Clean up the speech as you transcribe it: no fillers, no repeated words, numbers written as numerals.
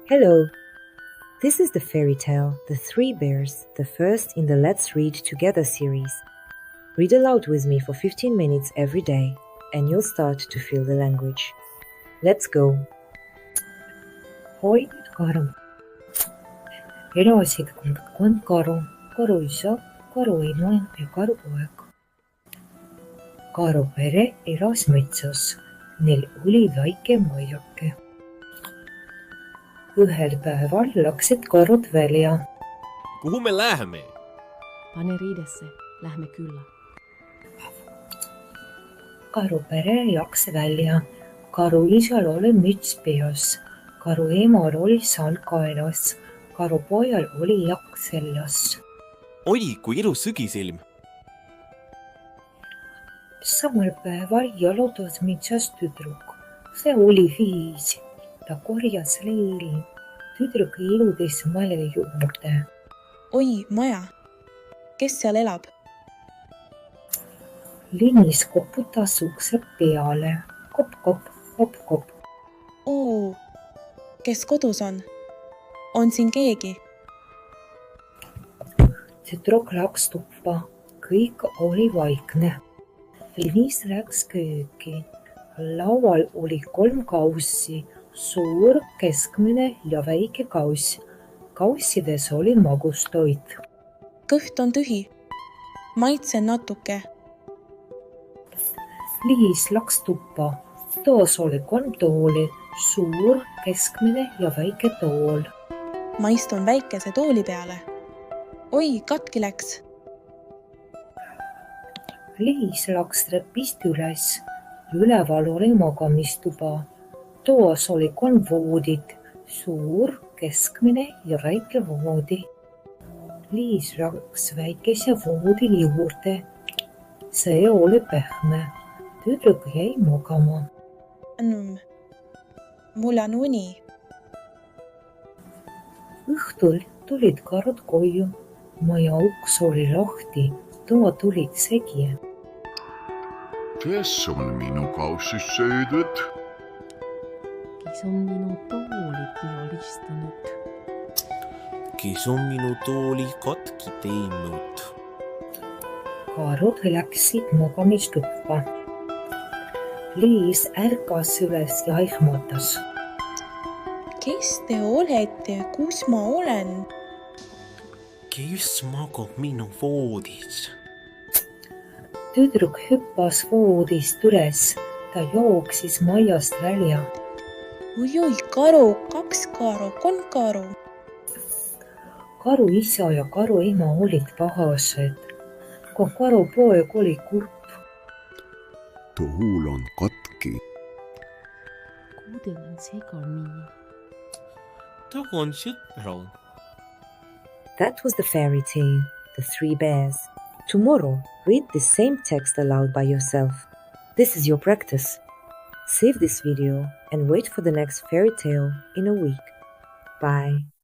Hello! This is the fairy tale The Three Bears, the first in the Let's Read Together series. Read aloud with me for 15 minutes every day, and you'll start to feel the language. Let's go! Oi nüüd karu. Elasid kolm karu, karuisa, karuema ja karupoeg. Karupere elas metsas, neil oli väike majake. Ühel päeval läksid karud välja. Kuhu me läheme? Pane riidesse, lähme külla. Karupere läks välja. Karuisal oli müts peas. Karuemal oli salk kaelas. Karupojal oli jakk seljas. Oi, kui ilus sügisilm! Samal päeval jalutas metsas tüdruk. See oli 5. Ta korjas leili. Tüdruk iludis maja juurde. Oi, maja! Kes seal elab? Linis koputas ukse peale. Kop, kop, kop, kop. Oo, kes kodus on? On siin keegi? Tüdruk läks tuppa. Kõik oli vaikne. Linis läks kööki. Laual oli 3 kaussi. Suur, keskmine ja väike kauss. Kaussides oli magustoit. Kõht on tühi. Maitsen natuke. Liis läks tuppa. Toas oli 3 tooli. Suur, keskmine ja väike tool. Ma istun väikese tooli peale. Oi, katki läks. Liis läks trepist üles. Üleval oli magamistuba. Toas oli 3 voodit. Suur, keskmine ja väike voodi. Liis läks väikese voodi juurde. See oli pehme. Tüdruk jäi magama. Mul on uni. Õhtul tulid karud koju. Maja uks oli lahti. Toa tulid segi. Kes on minu kaussis söödud? Kes on minu tooli kiolistanud? Kes on minu tooli katki teinud? Karud läksid magamistuppa. Liis ärkas üles ja ehmatas. Kes te olete? Kus ma olen? Kes magab minu voodis? Tüdruk hüppas voodist üles. Ta jooksis majast välja. Oi, karu, 2 karu, 3 karu. Karuisa ja karuema olid pahased. Kui karupoeg oli kurb. Tool on katki. Kudel on segamini. Too on sõpral. That was the fairy tale, The Three Bears. Tomorrow, read the same text aloud by yourself. This is your practice. Save this video and wait for the next fairy tale in a week. Bye.